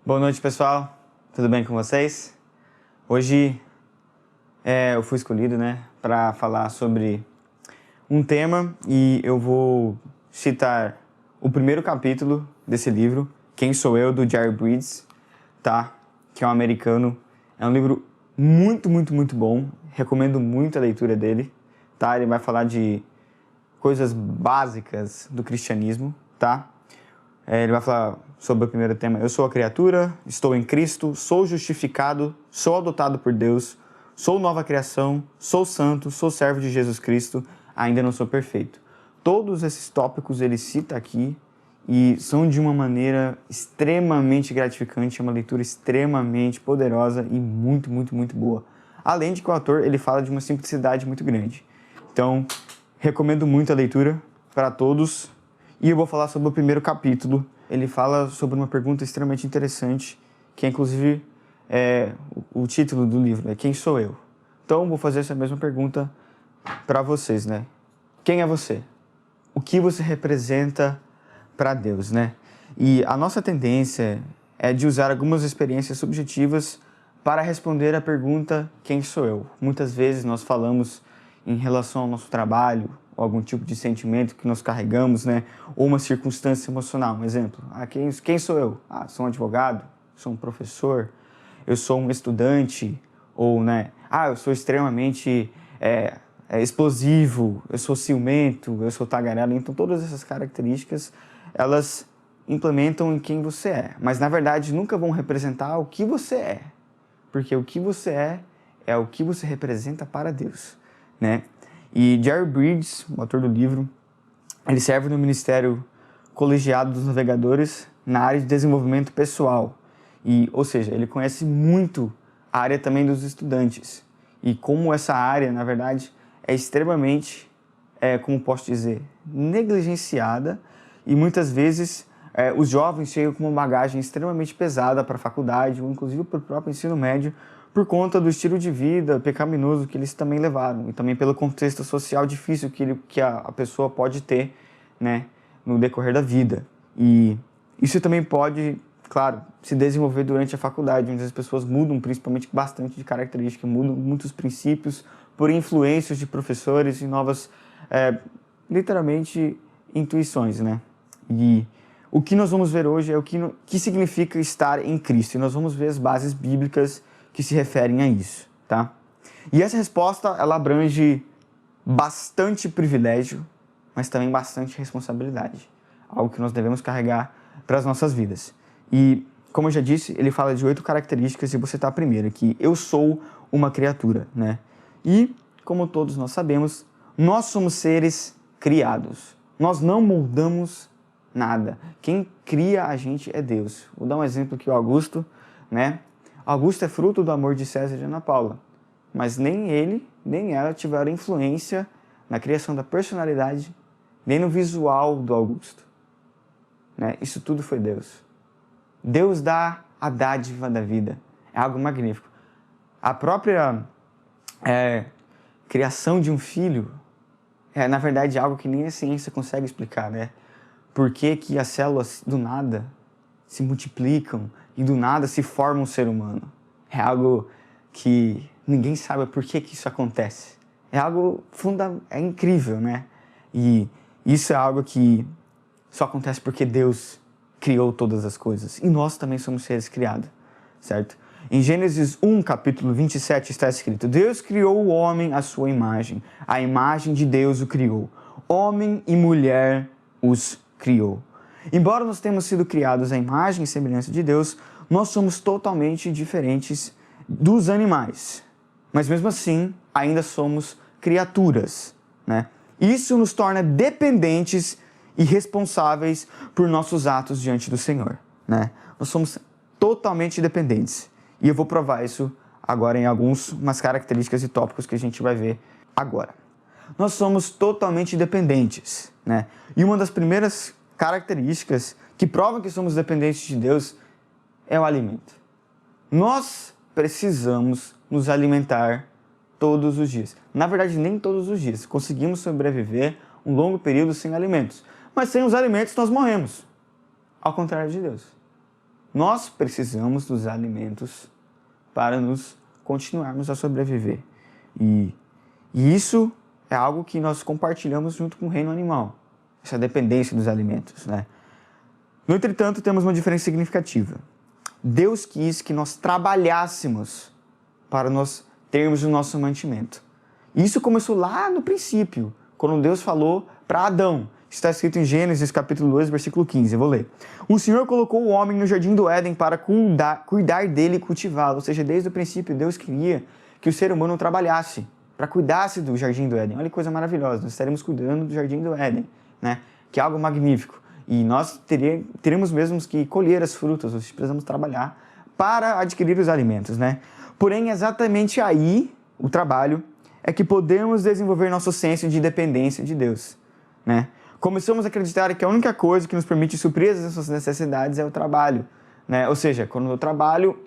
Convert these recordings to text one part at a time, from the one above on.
Boa noite, pessoal. Tudo bem com vocês? Hoje eu fui escolhido, para falar sobre um tema e eu vou citar o primeiro capítulo desse livro, Quem Sou Eu, do Jerry Bridges, tá? Que é um americano. É um livro muito, muito, muito bom. Recomendo muito a leitura dele, tá? Ele vai falar de coisas básicas do cristianismo, tá? Ele vai falar sobre o primeiro tema. Eu sou a criatura, estou em Cristo, sou justificado, sou adotado por Deus, sou nova criação, sou santo, sou servo de Jesus Cristo, ainda não sou perfeito. Todos esses tópicos ele cita aqui e são de uma maneira extremamente gratificante, é uma leitura extremamente poderosa e muito, muito, muito boa. Além de que o autor ele fala de uma simplicidade muito grande. Então, recomendo muito a leitura para todos. E eu vou falar sobre o primeiro capítulo. Ele fala sobre uma pergunta extremamente interessante, que é inclusive o título do livro, é Quem Sou Eu? Então, vou fazer essa mesma pergunta para vocês, Quem é você? O que você representa para Deus, E a nossa tendência é de usar algumas experiências subjetivas para responder a pergunta Quem sou eu? Muitas vezes nós falamos em relação ao nosso trabalho, ou algum tipo de sentimento que nós carregamos, ou uma circunstância emocional. Um exemplo, quem sou eu? Sou um advogado, sou um professor, eu sou um estudante, ou, eu sou extremamente explosivo, eu sou ciumento, eu sou tagarelo. Então, todas essas características, elas implementam em quem você é. Mas, na verdade, nunca vão representar o que você é. Porque o que você é o que você representa para Deus, E Jerry Bridges, o autor do livro, ele serve no Ministério Colegiado dos Navegadores na área de desenvolvimento pessoal. Ou seja, ele conhece muito a área também dos estudantes. E como essa área, na verdade, é extremamente, como posso dizer, negligenciada. E muitas vezes os jovens chegam com uma bagagem extremamente pesada para a faculdade, ou inclusive para o próprio ensino médio, por conta do estilo de vida pecaminoso que eles também levaram e também pelo contexto social difícil que a pessoa pode ter, no decorrer da vida. E isso também pode, claro, se desenvolver durante a faculdade, onde as pessoas mudam principalmente bastante de característica, mudam muitos princípios por influências de professores e novas, literalmente, intuições, E o que nós vamos ver hoje é o que significa estar em Cristo. E nós vamos ver as bases bíblicas que se referem a isso, tá? E essa resposta, ela abrange bastante privilégio, mas também bastante responsabilidade. Algo que nós devemos carregar para as nossas vidas. E, como eu já disse, ele fala de 8 características e vou citar a primeira, que eu sou uma criatura, E, como todos nós sabemos, nós somos seres criados. Nós não moldamos nada. Quem cria a gente é Deus. Vou dar um exemplo aqui, o Augusto, Augusto é fruto do amor de César e de Ana Paula, mas nem ele, nem ela tiveram influência na criação da personalidade, nem no visual do Augusto. Isso tudo foi Deus. Deus dá a dádiva da vida. É algo magnífico. A própria criação de um filho é, na verdade, algo que nem a ciência consegue explicar, Por que que as células, do nada, se multiplicam e do nada se forma um ser humano. É algo que ninguém sabe por que que isso acontece. É algo incrível, E isso é algo que só acontece porque Deus criou todas as coisas. E nós também somos seres criados, certo? Em Gênesis 1, capítulo 27, está escrito: Deus criou o homem à sua imagem. A imagem de Deus o criou. Homem e mulher os criou. Embora nós tenhamos sido criados à imagem e semelhança de Deus, nós somos totalmente diferentes dos animais. Mas mesmo assim, ainda somos criaturas, Isso nos torna dependentes e responsáveis por nossos atos diante do Senhor, Nós somos totalmente dependentes. E eu vou provar isso agora em umas características e tópicos que a gente vai ver agora. Nós somos totalmente dependentes, E uma das primeiras características que provam que somos dependentes de Deus é o alimento. Nós precisamos nos alimentar todos os dias. Na verdade, nem todos os dias. Conseguimos sobreviver um longo período sem alimentos. Mas sem os alimentos nós morremos. Ao contrário de Deus. Nós precisamos dos alimentos para nos continuarmos a sobreviver. E isso é algo que nós compartilhamos junto com o reino animal, essa dependência dos alimentos, né? No entretanto, temos uma diferença significativa. Deus quis que nós trabalhássemos para nós termos o nosso mantimento. Isso começou lá no princípio, quando Deus falou para Adão. Está escrito em Gênesis capítulo 2, versículo 15. Eu vou ler. O Senhor colocou o homem no jardim do Éden para cuidar dele e cultivá-lo. Ou seja, desde o princípio, Deus queria que o ser humano trabalhasse, para cuidasse do jardim do Éden. Olha que coisa maravilhosa, nós estaremos cuidando do jardim do Éden, né? Que é algo magnífico. E nós teremos mesmo que colher as frutas, nós precisamos trabalhar para adquirir os alimentos, né? Porém, exatamente aí, o trabalho, é que podemos desenvolver nosso senso de dependência de Deus, né? Começamos a acreditar que a única coisa que nos permite suprir as nossas necessidades é o trabalho, né? Ou seja, quando eu trabalho,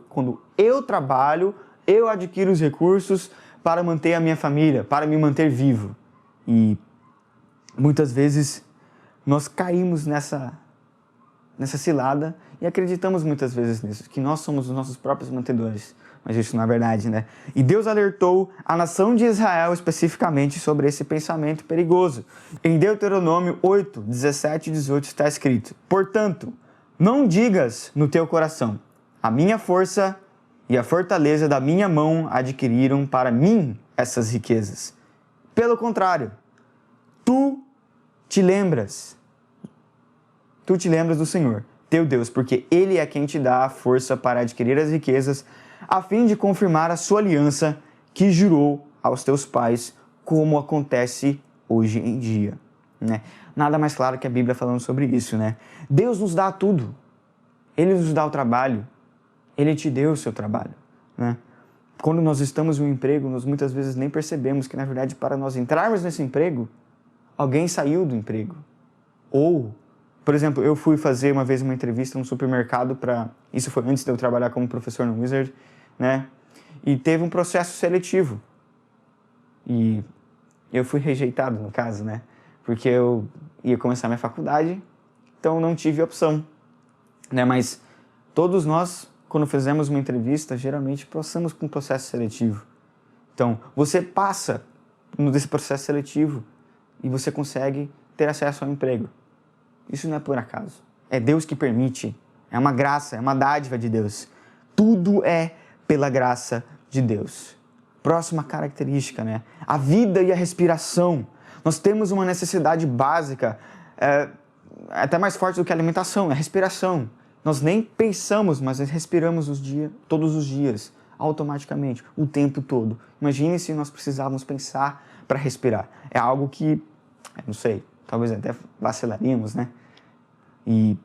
quando eu trabalho, eu adquiro os recursos para manter a minha família, para me manter vivo. E muitas vezes nós caímos nessa cilada e acreditamos muitas vezes nisso, que nós somos os nossos próprios mantedores. Mas isso não é verdade, né? E Deus alertou a nação de Israel especificamente sobre esse pensamento perigoso. Em Deuteronômio 8, 17 e 18 está escrito: portanto, não digas no teu coração, a minha força e a fortaleza da minha mão adquiriram para mim essas riquezas. Pelo contrário, tu te lembras do Senhor, teu Deus, porque Ele é quem te dá a força para adquirir as riquezas, a fim de confirmar a sua aliança que jurou aos teus pais, como acontece hoje em dia, né? Nada mais claro que a Bíblia falando sobre isso, né? Deus nos dá tudo. Ele nos dá o trabalho. Ele te deu o seu trabalho, né? Quando nós estamos em um emprego, nós muitas vezes nem percebemos que, na verdade, para nós entrarmos nesse emprego, alguém saiu do emprego. Ou, por exemplo, eu fui fazer uma vez uma entrevista no supermercado isso foi antes de eu trabalhar como professor no Wizard, né? E teve um processo seletivo. E eu fui rejeitado, no caso, né? Porque eu ia começar minha faculdade, então não tive opção, né? Mas todos nós, quando fizemos uma entrevista, geralmente passamos por um processo seletivo. Então, você passa nesse processo seletivo e você consegue ter acesso ao emprego. Isso não é por acaso. É Deus que permite. É uma graça, é uma dádiva de Deus. Tudo é pela graça de Deus. Próxima característica, né? A vida e a respiração. Nós temos uma necessidade básica, até mais forte do que a alimentação, é a respiração. Nós nem pensamos, mas nós respiramos todos os dias, automaticamente, o tempo todo. Imagine se nós precisávamos pensar para respirar. É algo que, não sei, talvez até vacilaríamos, né? E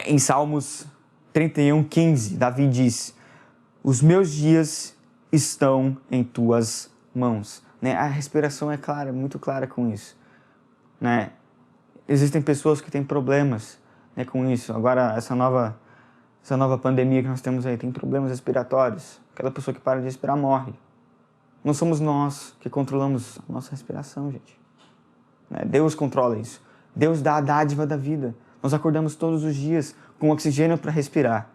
em Salmos 31:15, Davi diz: os meus dias estão em tuas mãos, né? A respiração é clara, muito clara com isso, né? Existem pessoas que têm problemas, né, com isso. Agora, essa nova pandemia que nós temos aí, tem problemas respiratórios. Aquela pessoa que para de respirar morre. Não somos nós que controlamos a nossa respiração, gente. Deus controla isso. Deus dá a dádiva da vida. Nós acordamos todos os dias com oxigênio para respirar.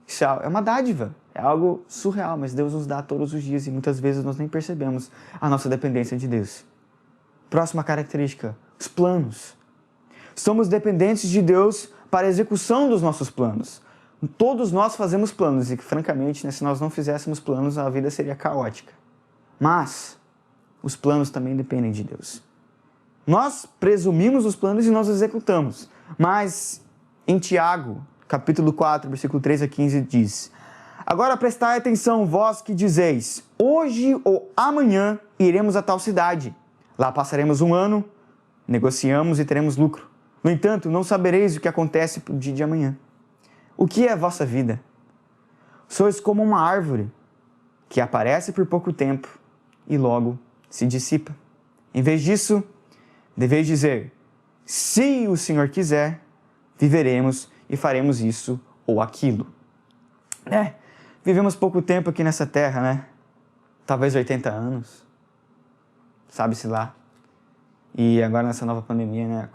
Isso é uma dádiva, é algo surreal, mas Deus nos dá todos os dias e muitas vezes nós nem percebemos a nossa dependência de Deus. Próxima característica, os planos. Somos dependentes de Deus para a execução dos nossos planos. Todos nós fazemos planos e, francamente, se nós não fizéssemos planos, a vida seria caótica. Mas os planos também dependem de Deus. Nós presumimos os planos e nós executamos. Mas em Tiago, capítulo 4, versículo 3 a 15, diz: agora prestai atenção, vós que dizeis, hoje ou amanhã iremos a tal cidade. Lá passaremos um ano, negociamos e teremos lucro. No entanto, não sabereis o que acontece no dia de amanhã. O que é a vossa vida? Sois como uma árvore que aparece por pouco tempo e logo se dissipa. Em vez disso, deveis dizer: se o Senhor quiser, viveremos e faremos isso ou aquilo. Vivemos pouco tempo aqui nessa terra, né? Talvez 80 anos. Sabe-se lá. E agora nessa nova pandemia, né?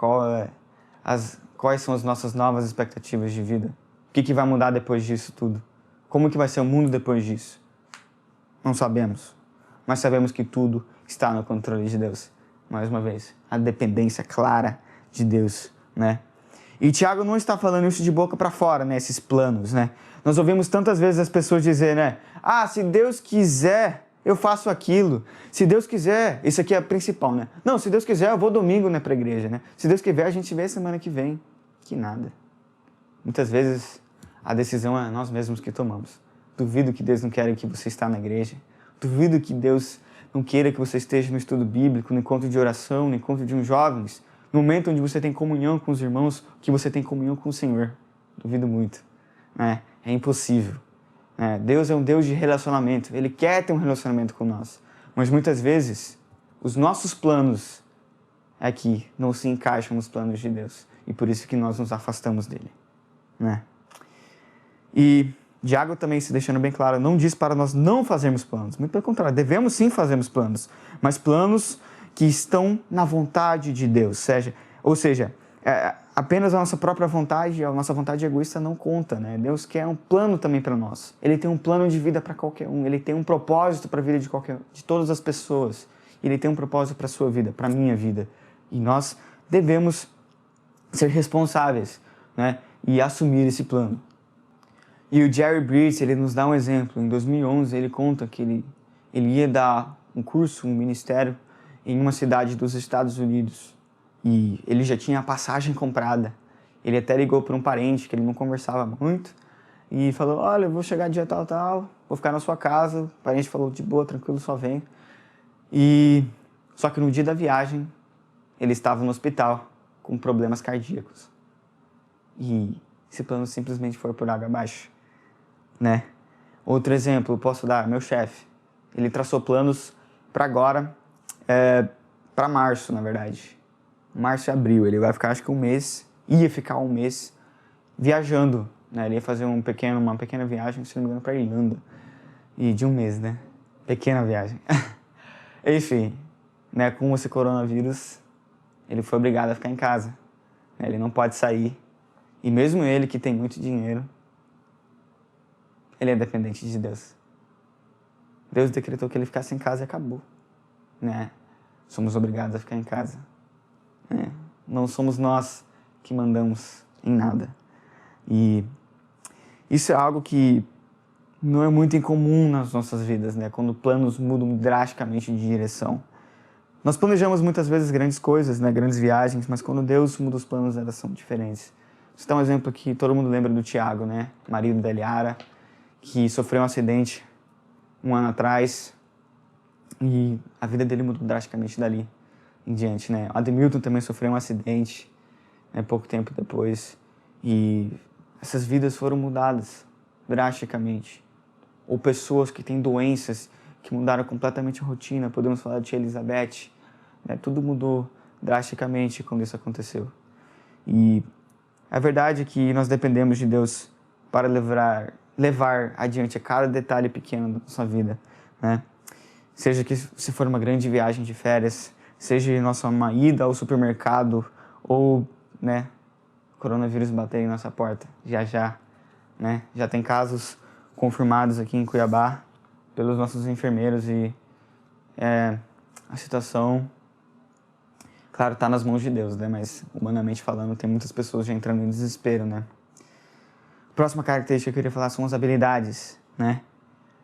Quais são as nossas novas expectativas de vida? O que vai mudar depois disso tudo? Como que vai ser o mundo depois disso? Não sabemos. Mas sabemos que tudo está no controle de Deus. Mais uma vez, a dependência clara de Deus, né? E Tiago não está falando isso de boca para fora, né? Esses planos, né? Nós ouvimos tantas vezes as pessoas dizer, né? Ah, se Deus quiser, eu faço aquilo. Se Deus quiser, isso aqui é principal, né? Não, se Deus quiser, eu vou domingo, né, pra igreja, né? Se Deus quiser, a gente vê semana que vem. Que nada. Muitas vezes, a decisão é nós mesmos que tomamos. Duvido que Deus não queira que você esteja na igreja. Duvido que Deus não queira que você esteja no estudo bíblico, no encontro de oração, no encontro de uns jovens, no momento onde você tem comunhão com os irmãos, que você tem comunhão com o Senhor. Duvido muito. É impossível. Deus é um Deus de relacionamento. Ele quer ter um relacionamento com nós. Mas muitas vezes, os nossos planos aqui não se encaixam nos planos de Deus. E por isso que nós nos afastamos dele. Né? E Tiago também, se deixando bem claro, não diz para nós não fazermos planos. Muito pelo contrário, devemos sim fazermos planos. Mas planos que estão na vontade de Deus. Ou seja, apenas a nossa própria vontade, a nossa vontade egoísta não conta, né? Deus quer um plano também para nós. Ele tem um plano de vida para qualquer um. Ele tem um propósito para a vida de todas as pessoas. Ele tem um propósito para a sua vida, para a minha vida. E nós devemos ser responsáveis, né? E assumir esse plano. E o Jerry Bridges, ele nos dá um exemplo. Em 2011, ele conta que ele ia dar um curso, um ministério, em uma cidade dos Estados Unidos. E ele já tinha a passagem comprada. Ele até ligou para um parente, que ele não conversava muito, e falou, olha, eu vou chegar dia tal, vou ficar na sua casa. O parente falou, de boa, tranquilo, só vem. Só que no dia da viagem, ele estava no hospital com problemas cardíacos. E esse plano simplesmente foi por água abaixo, né? Outro exemplo, eu posso dar, meu chefe. Ele traçou planos para agora, para março, na verdade. Março e abril. Ele vai ficar, acho que ia ficar um mês viajando, né? Ele ia fazer uma pequena viagem, se não me engano, para Irlanda. E de um mês, né? Pequena viagem. Enfim, né? Com esse coronavírus, ele foi obrigado a ficar em casa. Ele não pode sair. E mesmo ele, que tem muito dinheiro, ele é dependente de Deus. Deus decretou que ele ficasse em casa e acabou, né? Somos obrigados a ficar em casa. Não somos nós que mandamos em nada. E isso é algo que não é muito incomum nas nossas vidas, né? Quando planos mudam drasticamente de direção. Nós planejamos muitas vezes grandes coisas, né? Grandes viagens, mas quando Deus muda os planos, elas são diferentes. Vou citar um exemplo que todo mundo lembra do Tiago, né? Marido da Eliara, que sofreu um acidente um ano atrás e a vida dele mudou drasticamente dali em diante, né? O Ademilton também sofreu um acidente, né, pouco tempo depois, e essas vidas foram mudadas drasticamente. Ou pessoas que têm doenças que mudaram completamente a rotina, podemos falar de Elizabeth, né? Tudo mudou drasticamente quando isso aconteceu. E a verdade é que nós dependemos de Deus para levar adiante a cada detalhe pequeno da nossa vida, né? Seja que se for uma grande viagem de férias, seja uma ida ao supermercado ou, né, o coronavírus bater em nossa porta, já, né? Já tem casos confirmados aqui em Cuiabá pelos nossos enfermeiros e a situação, claro, está nas mãos de Deus, né? Mas humanamente falando, tem muitas pessoas já entrando em desespero, né? Próxima característica que eu queria falar são as habilidades, né?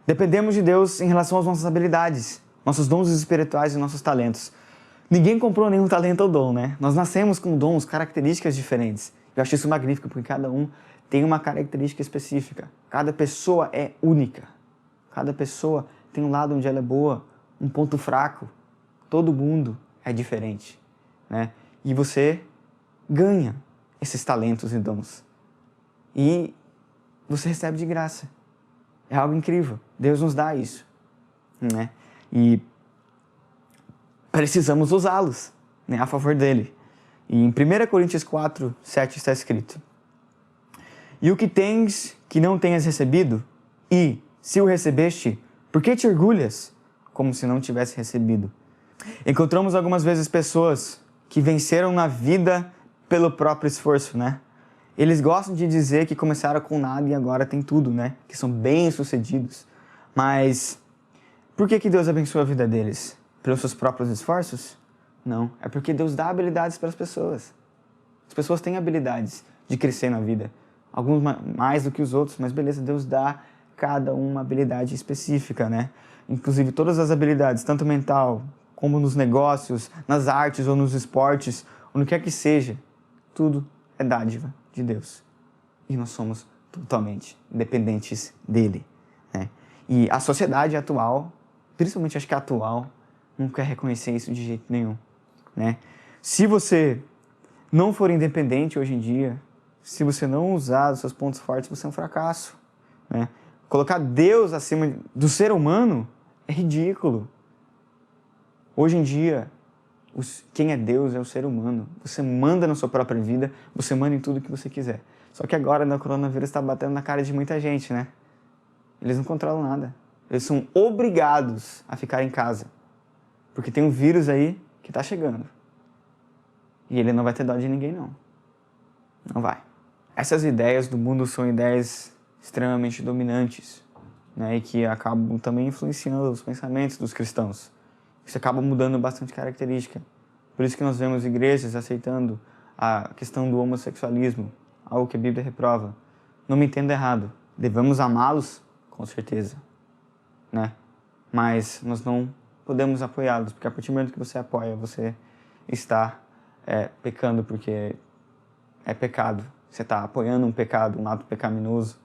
Dependemos de Deus em relação às nossas habilidades, nossos dons espirituais e nossos talentos. Ninguém comprou nenhum talento ou dom, né? Nós nascemos com dons, características diferentes. Eu acho isso magnífico, porque cada um tem uma característica específica. Cada pessoa é única. Cada pessoa tem um lado onde ela é boa, um ponto fraco. Todo mundo é diferente, né? E você ganha esses talentos e dons. E você recebe de graça. É algo incrível. Deus nos dá isso, né? E precisamos usá-los, né, a favor dele. E em 1 Coríntios 4, 7 está escrito: E o que tens que não tenhas recebido, e, se o recebeste, por que te orgulhas, como se não tivesse recebido? Encontramos algumas vezes pessoas que venceram na vida pelo próprio esforço, né? Eles gostam de dizer que começaram com nada e agora tem tudo, né? Que são bem-sucedidos. Mas por que Deus abençoa a vida deles? Pelos seus próprios esforços? Não. É porque Deus dá habilidades para as pessoas. As pessoas têm habilidades de crescer na vida. Alguns mais do que os outros, mas beleza, Deus dá cada uma habilidade específica, né? Inclusive todas as habilidades, tanto mental, como nos negócios, nas artes ou nos esportes, ou no que quer que seja, tudo é dádiva de Deus. E nós somos totalmente dependentes dele, né? E a sociedade atual, principalmente acho que a atual, não quer reconhecer isso de jeito nenhum, né? Se você não for independente hoje em dia, se você não usar os seus pontos fortes, você é um fracasso, né? Colocar Deus acima do ser humano é ridículo. Hoje em dia, quem é Deus é o ser humano. Você manda na sua própria vida, você manda em tudo que você quiser. Só que agora, o coronavírus está batendo na cara de muita gente, né? Eles não controlam nada. Eles são obrigados a ficar em casa. Porque tem um vírus aí que está chegando. E ele não vai ter dó de ninguém, não. Não vai. Essas ideias do mundo são ideias extremamente dominantes, né? E que acabam também influenciando os pensamentos dos cristãos. Isso acaba mudando bastante característica. Por isso que nós vemos igrejas aceitando a questão do homossexualismo, algo que a Bíblia reprova. Não me entenda errado. Devemos amá-los? Com certeza, né? Mas nós não podemos apoiá-los, porque a partir do momento que você apoia, você está pecando, porque é pecado. Você está apoiando um pecado, um ato pecaminoso,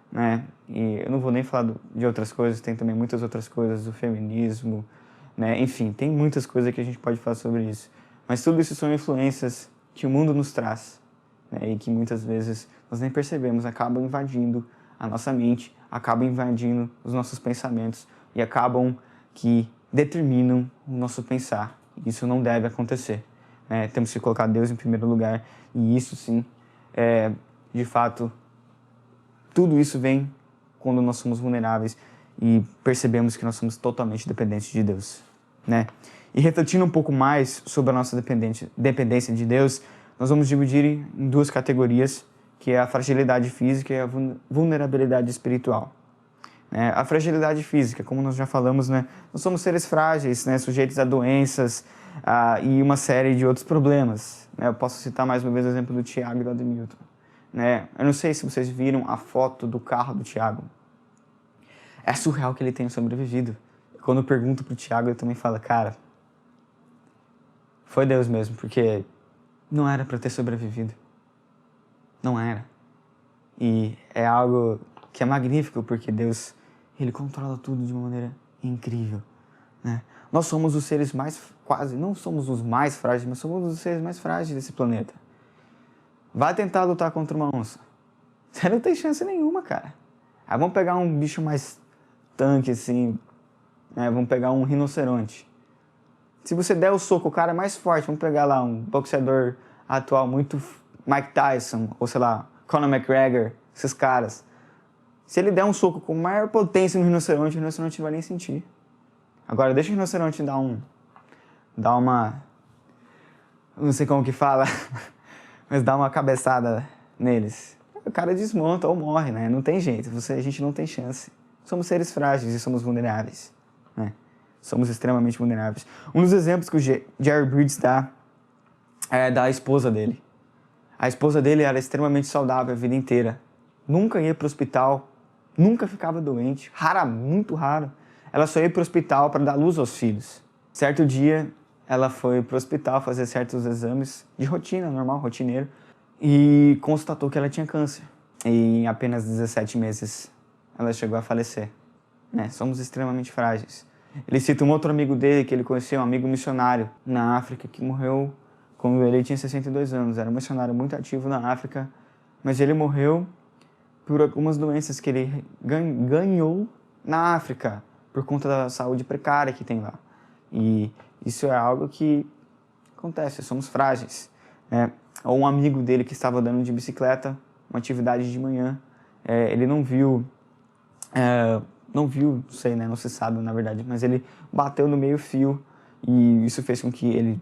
né? E eu não vou nem falar de outras coisas, tem também muitas outras coisas, do feminismo, né? Enfim, tem muitas coisas que a gente pode falar sobre isso. Mas tudo isso são influências que o mundo nos traz, né? E que muitas vezes nós nem percebemos, acabam invadindo a nossa mente, acabam invadindo os nossos pensamentos e acabam que determinam o nosso pensar. Isso não deve acontecer, né? Temos que colocar Deus em primeiro lugar e isso sim, de fato, tudo isso vem quando nós somos vulneráveis e percebemos que nós somos totalmente dependentes de Deus, né? E refletindo um pouco mais sobre a nossa dependência de Deus, nós vamos dividir em duas categorias, que é a fragilidade física e a vulnerabilidade espiritual. A fragilidade física, como nós já falamos, né? Nós somos seres frágeis, né? Sujeitos a doenças e uma série de outros problemas, né? Eu posso citar mais uma vez o exemplo do Tiago e do Ademilton, né? Eu não sei se vocês viram a foto do carro do Tiago. É surreal que ele tenha sobrevivido. Quando eu pergunto pro Tiago, ele também fala, cara, foi Deus mesmo, porque não era para ter sobrevivido. Não era. E é algo que é magnífico, porque Deus, Ele controla tudo de uma maneira incrível, né? Nós somos os seres não somos os mais frágeis, mas somos os seres mais frágeis desse planeta. Vai tentar lutar contra uma onça. Você não tem chance nenhuma, cara. Aí vamos pegar um bicho mais tanque, assim, né? Vamos pegar um rinoceronte. Se você der o soco, o cara é mais forte, vamos pegar lá um boxeador atual, muito Mike Tyson, ou sei lá, Conor McGregor, esses caras. Se ele der um soco com maior potência no rinoceronte, o rinoceronte não vai nem sentir. Agora, deixa o rinoceronte dar uma... não sei como que fala, mas dar uma cabeçada neles. O cara desmonta ou morre, né? Não tem jeito, a gente não tem chance. Somos seres frágeis e somos vulneráveis, né? Somos extremamente vulneráveis. Um dos exemplos que o Jerry Bridges dá é da esposa dele. A esposa dele era extremamente saudável a vida inteira. Nunca ia para o hospital, nunca ficava doente, muito raro. Ela só ia para o hospital para dar luz aos filhos. Certo dia, ela foi para o hospital fazer certos exames de rotina, normal, rotineiro, e constatou que ela tinha câncer. E em apenas 17 meses, ela chegou a falecer, né? Somos extremamente frágeis. Ele cita um outro amigo dele, que ele conheceu, um amigo missionário na África, que morreu quando ele tinha 62 anos. Era um missionário muito ativo na África, mas ele morreu por algumas doenças que ele ganhou na África, por conta da saúde precária que tem lá. E isso é algo que acontece, somos frágeis, né? Ou um amigo dele que estava andando de bicicleta, uma atividade de manhã, ele não viu, não sei, né? Não se sabe na verdade, mas ele bateu no meio fio e isso fez com que ele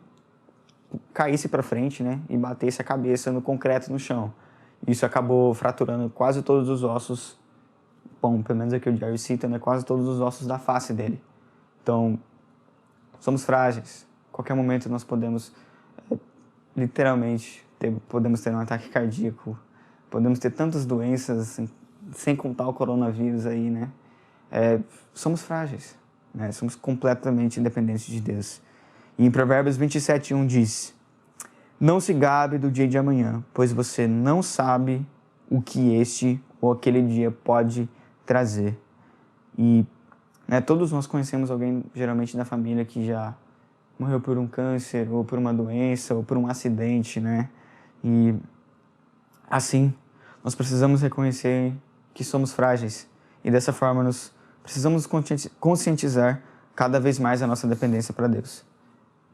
caísse para frente, né? E batesse a cabeça no concreto no chão. Isso acabou fraturando quase todos os ossos, bom, pelo menos aqui o Jerry cita, né? Quase todos os ossos da face dele. Então, somos frágeis. A qualquer momento nós podemos, literalmente, podemos ter um ataque cardíaco, podemos ter tantas doenças, assim, sem contar o coronavírus aí, né? Somos frágeis, né? Somos completamente independentes de Deus. E em Provérbios 27:1 diz: não se gabe do dia de amanhã, pois você não sabe o que este ou aquele dia pode trazer. E todos nós conhecemos alguém, geralmente da família, que já morreu por um câncer, ou por uma doença, ou por um acidente, né? E assim, nós precisamos reconhecer que somos frágeis. E dessa forma, nós precisamos conscientizar cada vez mais a nossa dependência para Deus.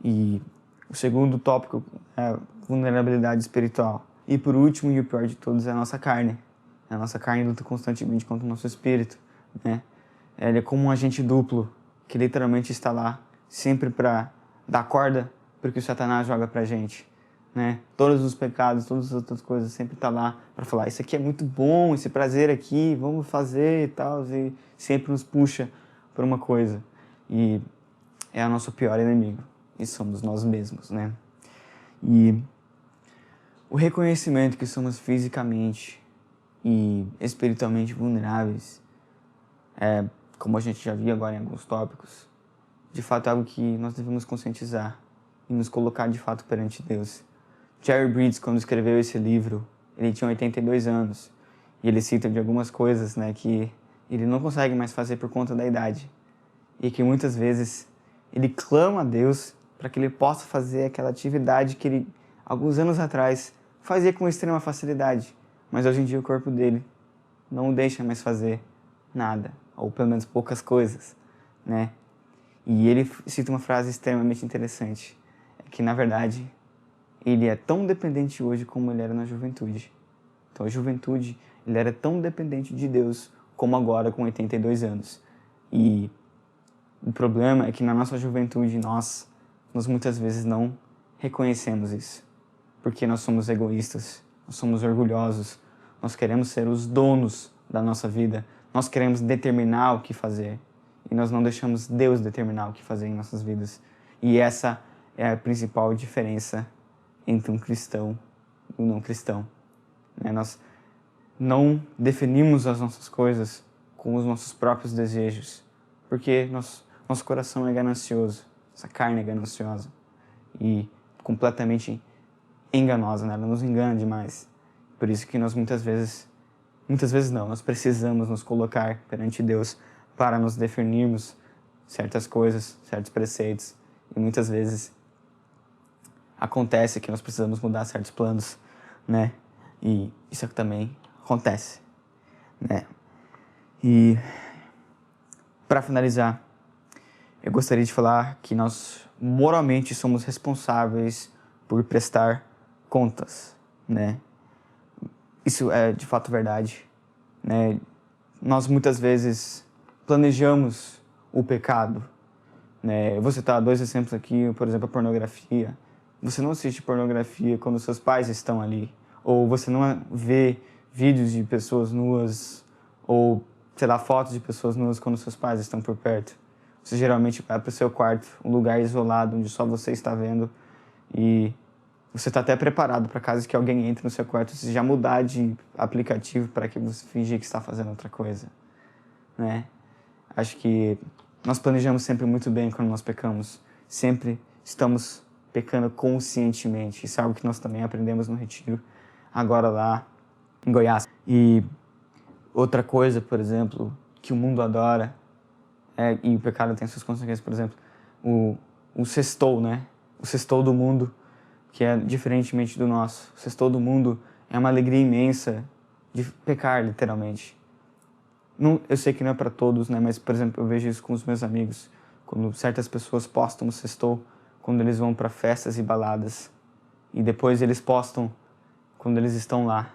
E o segundo tópico é a vulnerabilidade espiritual. E por último, e o pior de todos, é a nossa carne. A nossa carne luta constantemente contra o nosso espírito, né? Ele é como um agente duplo, que literalmente está lá sempre para dar corda para o que o Satanás joga para a gente, né? Todos os pecados, todas as outras coisas, sempre está lá para falar: isso aqui é muito bom, esse prazer aqui, vamos fazer e tal. E sempre nos puxa por uma coisa. E é o nosso pior inimigo. E somos nós mesmos, né? E o reconhecimento que somos fisicamente e espiritualmente vulneráveis, como a gente já viu agora em alguns tópicos, de fato é algo que nós devemos conscientizar e nos colocar de fato perante Deus. Jerry Bridges, quando escreveu esse livro, ele tinha 82 anos e ele cita de algumas coisas, né, que ele não consegue mais fazer por conta da idade e que muitas vezes ele clama a Deus para que ele possa fazer aquela atividade que ele, alguns anos atrás, fazia com extrema facilidade, mas hoje em dia o corpo dele não o deixa mais fazer nada, ou pelo menos poucas coisas, né? E ele cita uma frase extremamente interessante, que na verdade ele é tão dependente hoje como ele era na juventude. Então a juventude, ele era tão dependente de Deus como agora com 82 anos. E o problema é que na nossa juventude nós muitas vezes não reconhecemos isso, porque nós somos egoístas, nós somos orgulhosos, nós queremos ser os donos da nossa vida, nós queremos determinar o que fazer e nós não deixamos Deus determinar o que fazer em nossas vidas. E essa é a principal diferença entre um cristão e um não cristão. Nós não definimos as nossas coisas com os nossos próprios desejos, porque nosso coração é ganancioso, essa carne é gananciosa e completamente enganosa, né? Ela nos engana demais. Por isso que nós muitas vezes não, nós precisamos nos colocar perante Deus para nos definirmos certas coisas, certos preceitos. E muitas vezes acontece que nós precisamos mudar certos planos, né? E isso também acontece, né? E para finalizar, eu gostaria de falar que nós moralmente somos responsáveis por prestar contas, né? Isso é de fato verdade, né? Nós muitas vezes planejamos o pecado, né? Eu vou citar dois exemplos aqui, por exemplo, a pornografia. Você não assiste pornografia quando seus pais estão ali, ou você não vê vídeos de pessoas nuas, ou, sei lá, fotos de pessoas nuas quando seus pais estão por perto. Você geralmente vai para o seu quarto, um lugar isolado, onde só você está vendo, e você está até preparado para caso que alguém entre no seu quarto, você já mudar de aplicativo para que você fingir que está fazendo outra coisa, né? Acho que nós planejamos sempre muito bem quando nós pecamos. Sempre estamos pecando conscientemente. Isso é algo que nós também aprendemos no retiro, agora lá em Goiás. E outra coisa, por exemplo, que o mundo adora, e o pecado tem suas consequências, por exemplo, o sextou, né? O sextou do mundo, que é diferentemente do nosso. O sextou do mundo é uma alegria imensa de pecar, literalmente. Não, eu sei que não é para todos, né? Mas, por exemplo, eu vejo isso com os meus amigos, quando certas pessoas postam o sextou, quando eles vão para festas e baladas, e depois eles postam quando eles estão lá,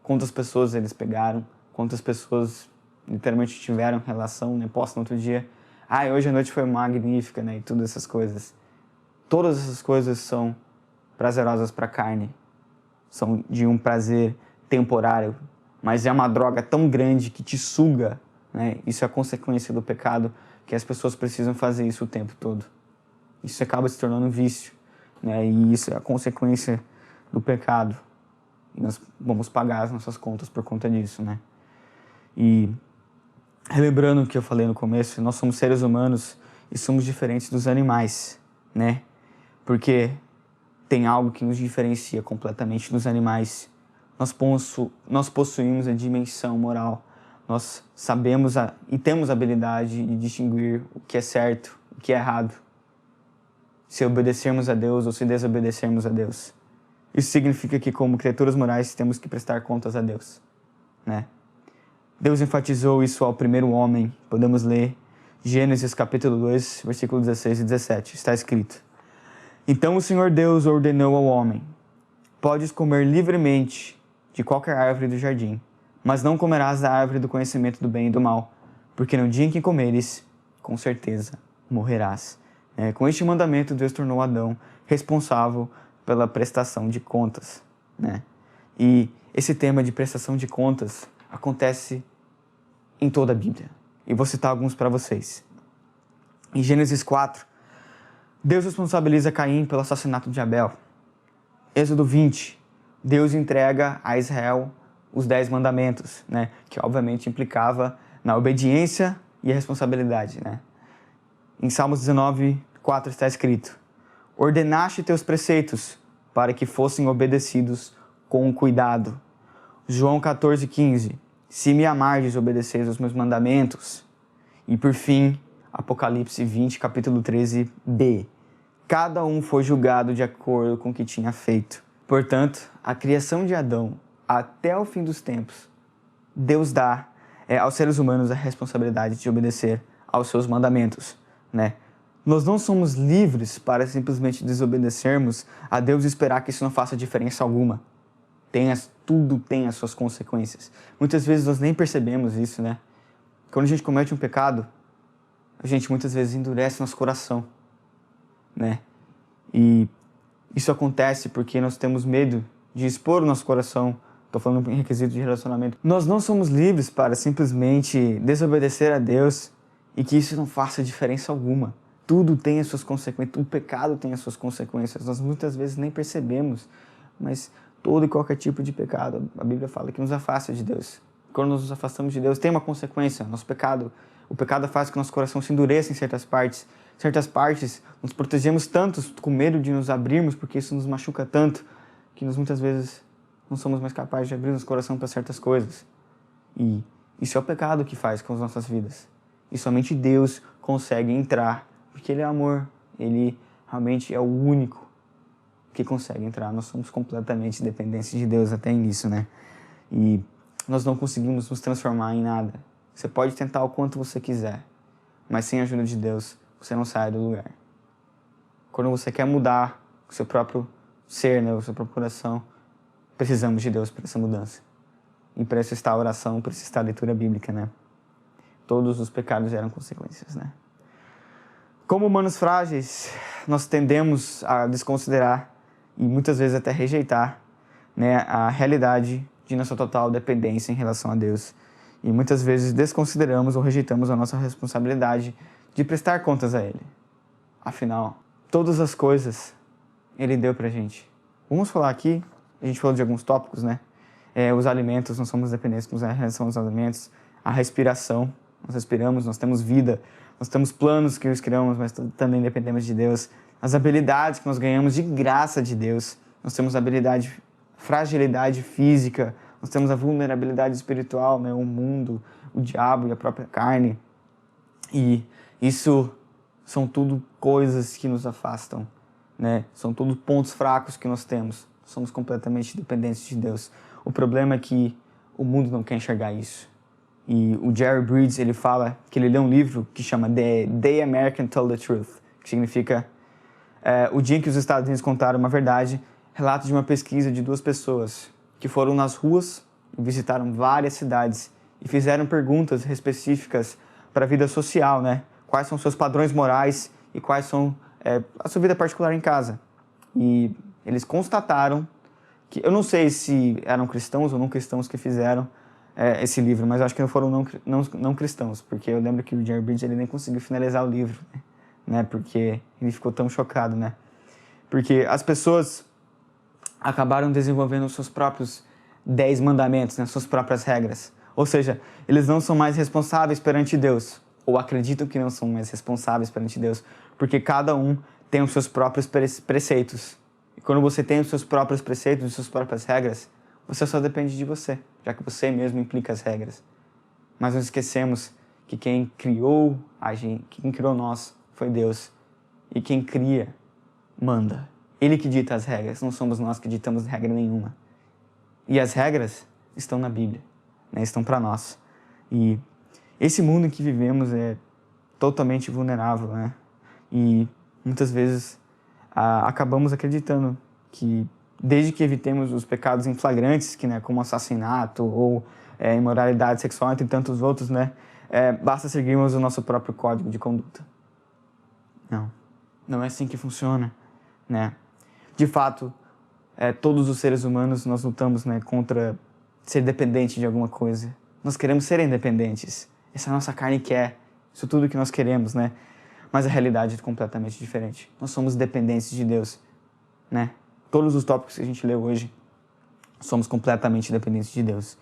quantas pessoas eles pegaram, quantas pessoas literalmente tiveram relação, né? Postam outro dia: hoje a noite foi magnífica, né? E todas essas coisas. Todas essas coisas são prazerosas para a carne, são de um prazer temporário, mas é uma droga tão grande que te suga, né? Isso é a consequência do pecado, que as pessoas precisam fazer isso o tempo todo. Isso acaba se tornando um vício, né? E isso é a consequência do pecado. E nós vamos pagar as nossas contas por conta disso, né? E relembrando o que eu falei no começo, nós somos seres humanos e somos diferentes dos animais, né? Porque tem algo que nos diferencia completamente dos animais. Nós possuímos a dimensão moral. Nós sabemos e temos a habilidade de distinguir o que é certo, o que é errado. Se obedecermos a Deus ou se desobedecermos a Deus. Isso significa que, como criaturas morais, temos que prestar contas a Deus, né? Deus enfatizou isso ao primeiro homem. Podemos ler Gênesis capítulo 2, versículo 16 e 17. Está escrito: Então o Senhor Deus ordenou ao homem: Podes comer livremente de qualquer árvore do jardim, mas não comerás da árvore do conhecimento do bem e do mal, porque no dia em que comeres, com certeza morrerás. Com este mandamento, Deus tornou Adão responsável pela prestação de contas, né? E esse tema de prestação de contas acontece em toda a Bíblia. E vou citar alguns para vocês. Em Gênesis 4, Deus responsabiliza Caim pelo assassinato de Abel. Êxodo 20, Deus entrega a Israel os 10 mandamentos, né? Que obviamente implicava na obediência e a responsabilidade, né? Em Salmos 19, 4 está escrito: Ordenaste teus preceitos para que fossem obedecidos com cuidado. João 14, 15. Se me amardes, obedeceis aos meus mandamentos. E por fim, Apocalipse 20, capítulo 13b. Cada um foi julgado de acordo com o que tinha feito. Portanto, a criação de Adão até o fim dos tempos, Deus dá aos seres humanos a responsabilidade de obedecer aos seus mandamentos, né? Nós não somos livres para simplesmente desobedecermos a Deus e esperar que isso não faça diferença alguma. Tudo tem as suas consequências. Muitas vezes nós nem percebemos isso, né? Quando a gente comete um pecado, a gente muitas vezes endurece nosso coração, né? E isso acontece porque nós temos medo de expor o nosso coração. Estou falando em requisito de relacionamento. Nós não somos livres para simplesmente desobedecer a Deus e que isso não faça diferença alguma. Tudo tem as suas consequências, o pecado tem as suas consequências. Nós muitas vezes nem percebemos, mas todo e qualquer tipo de pecado, a Bíblia fala que nos afasta de Deus. Quando nós nos afastamos de Deus, tem uma consequência. O pecado faz com que nosso coração se endureça em certas partes. Certas partes, nos protegemos tanto com medo de nos abrirmos, porque isso nos machuca tanto, que nós muitas vezes não somos mais capazes de abrir nosso coração para certas coisas. E isso é o pecado que faz com as nossas vidas. E somente Deus consegue entrar, porque Ele é amor. Ele realmente é o único que consegue entrar. Nós somos completamente dependentes de Deus até nisso, né? E nós não conseguimos nos transformar em nada. Você pode tentar o quanto você quiser, mas sem a ajuda de Deus, você não sai do lugar. Quando você quer mudar o seu próprio ser, né, o seu próprio coração, precisamos de Deus para essa mudança. E para isso está a oração, para isso está a leitura bíblica, né? Todos os pecados geram consequências, né? Como humanos frágeis, nós tendemos a desconsiderar e muitas vezes até rejeitar, né, a realidade de nossa total dependência em relação a Deus. E muitas vezes desconsideramos ou rejeitamos a nossa responsabilidade de prestar contas a Ele. Afinal, todas as coisas Ele deu pra gente. Vamos falar aqui, a gente falou de alguns tópicos, né? Os alimentos, nós somos dependentes com relação aos alimentos. A respiração, nós respiramos, nós temos vida. Nós temos planos que os criamos, mas também dependemos de Deus. As habilidades que nós ganhamos de graça de Deus. Nós temos fragilidade física, nós temos a vulnerabilidade espiritual, né? O mundo, o diabo e a própria carne. E isso são tudo coisas que nos afastam, né? São tudo pontos fracos que nós temos. Somos completamente dependentes de Deus. O problema é que o mundo não quer enxergar isso. E o Jerry Bridges, ele fala que ele lê um livro que chama The Day American Told the Truth, que significa o dia em que os Estados Unidos contaram uma verdade, relato de uma pesquisa de 2 pessoas que foram nas ruas e visitaram várias cidades e fizeram perguntas específicas para a vida social, né? Quais são seus padrões morais e quais são a sua vida particular em casa. E eles constataram que eu não sei se eram cristãos ou não cristãos que fizeram esse livro, mas eu acho que não foram não cristãos, porque eu lembro que o Jerry Bridges ele nem conseguiu finalizar o livro, né? Porque ele ficou tão chocado, né? Porque as pessoas acabaram desenvolvendo os seus próprios 10 mandamentos, né? Suas próprias regras. Ou seja, eles não são mais responsáveis perante Deus, ou acreditam que não são mais responsáveis perante Deus, porque cada um tem os seus próprios preceitos. E quando você tem os seus próprios preceitos, as suas próprias regras, você só depende de você, já que você mesmo implica as regras. Mas não esquecemos que quem criou a gente, quem criou nós, foi Deus. E quem cria, manda. Ele que dita as regras, não somos nós que ditamos regra nenhuma. E as regras estão na Bíblia, né? Estão para nós. E esse mundo em que vivemos é totalmente vulnerável, né? E muitas vezes acabamos acreditando que, desde que evitemos os pecados em flagrantes, que, né, como assassinato ou imoralidade sexual, entre tantos outros, né, basta seguirmos o nosso próprio código de conduta. Não é assim que funciona, né? De fato, todos os seres humanos nós lutamos, né, contra ser dependente de alguma coisa. Nós queremos ser independentes. Essa nossa carne quer. Isso é tudo que nós queremos, né? Mas a realidade é completamente diferente. Nós somos dependentes de Deus, né? Todos os tópicos que a gente leu hoje, somos completamente dependentes de Deus.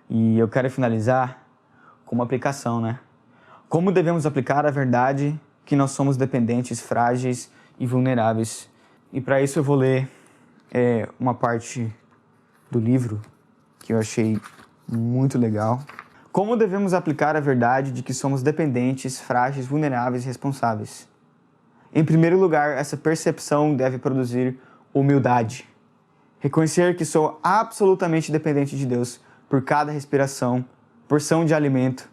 E eu quero finalizar com uma aplicação, né? Como devemos aplicar a verdade que nós somos dependentes, frágeis e vulneráveis. E para isso eu vou ler uma parte do livro que eu achei muito legal. Como devemos aplicar a verdade de que somos dependentes, frágeis, vulneráveis e responsáveis? Em primeiro lugar, essa percepção deve produzir humildade. Reconhecer que sou absolutamente dependente de Deus por cada respiração, porção de alimento,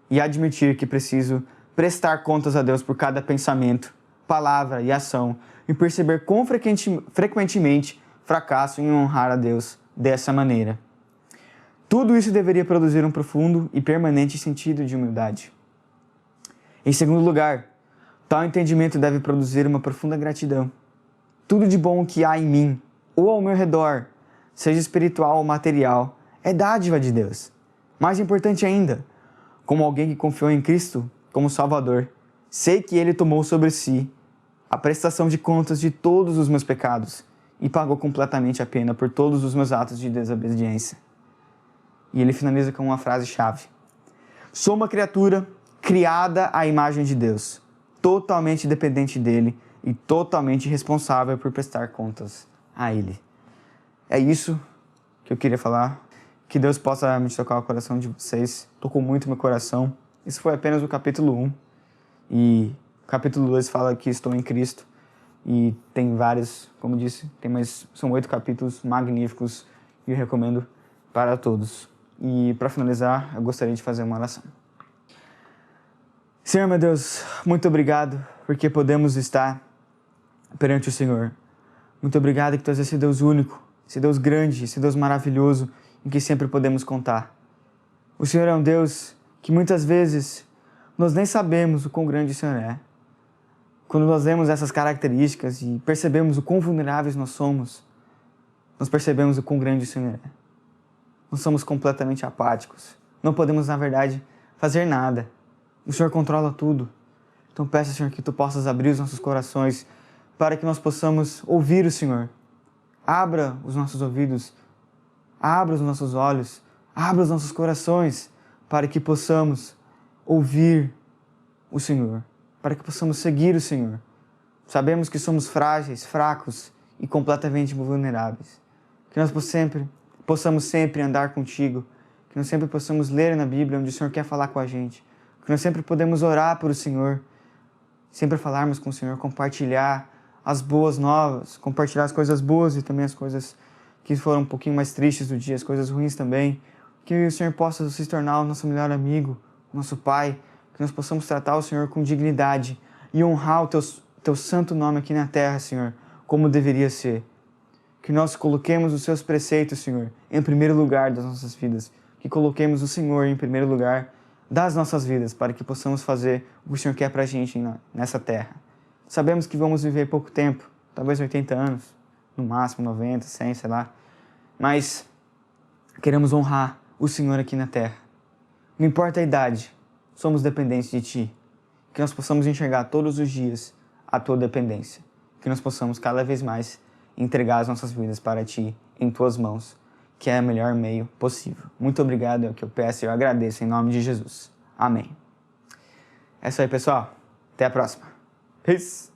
e admitir que preciso prestar contas a Deus por cada pensamento, palavra e ação, e perceber quão frequentemente fracasso em honrar a Deus dessa maneira. Tudo isso deveria produzir um profundo e permanente sentido de humildade. Em segundo lugar, tal entendimento deve produzir uma profunda gratidão. Tudo de bom que há em mim ou ao meu redor, seja espiritual ou material, é dádiva de Deus. Mais importante ainda, como alguém que confiou em Cristo como Salvador, sei que Ele tomou sobre si a prestação de contas de todos os meus pecados e pagou completamente a pena por todos os meus atos de desobediência. E ele finaliza com uma frase-chave. Sou uma criatura criada à imagem de Deus, totalmente dependente dele e totalmente responsável por prestar contas a Ele. É isso que eu queria falar. Que Deus possa me tocar o coração de vocês. Tocou muito meu coração. Isso foi apenas o capítulo 1. E o capítulo 2 fala que estou em Cristo. E tem vários, como disse, são 8 capítulos magníficos e eu recomendo para todos. E para finalizar, eu gostaria de fazer uma oração. Senhor, meu Deus, muito obrigado porque podemos estar perante o Senhor. Muito obrigado que Tu és esse Deus único, esse Deus grande, esse Deus maravilhoso em que sempre podemos contar. O Senhor é um Deus que muitas vezes nós nem sabemos o quão grande o Senhor é. Quando nós vemos essas características e percebemos o quão vulneráveis nós somos, nós percebemos o quão grande o Senhor é. Nós somos completamente apáticos. Não podemos, na verdade, fazer nada. O Senhor controla tudo. Então peço, Senhor, que Tu possas abrir os nossos corações para que nós possamos ouvir o Senhor. Abra os nossos ouvidos, abra os nossos olhos, abra os nossos corações para que possamos ouvir o Senhor, para que possamos seguir o Senhor. Sabemos que somos frágeis, fracos e completamente vulneráveis. Que nós possamos sempre andar contigo, que nós sempre possamos ler na Bíblia onde o Senhor quer falar com a gente, que nós sempre podemos orar por o Senhor, sempre falarmos com o Senhor, compartilhar as boas novas, compartilhar as coisas boas e também as coisas que foram um pouquinho mais tristes do dia, as coisas ruins também, que o Senhor possa se tornar o nosso melhor amigo, o nosso Pai, que nós possamos tratar o Senhor com dignidade e honrar o Teu santo nome aqui na terra, Senhor, como deveria ser. Que nós coloquemos os Seus preceitos, Senhor, em primeiro lugar das nossas vidas. Que coloquemos o Senhor em primeiro lugar das nossas vidas, para que possamos fazer o que o Senhor quer pra gente nessa terra. Sabemos que vamos viver pouco tempo, talvez 80 anos, no máximo 90, 100, sei lá. mas queremos honrar o Senhor aqui na terra. Não importa a idade, somos dependentes de Ti. Que nós possamos enxergar todos os dias a Tua dependência. Que nós possamos cada vez mais entregar as nossas vidas para Ti, em Tuas mãos, que é o melhor meio possível. Muito obrigado, é o que eu peço e eu agradeço em nome de Jesus. Amém. É isso aí, pessoal. Até a próxima. Peace.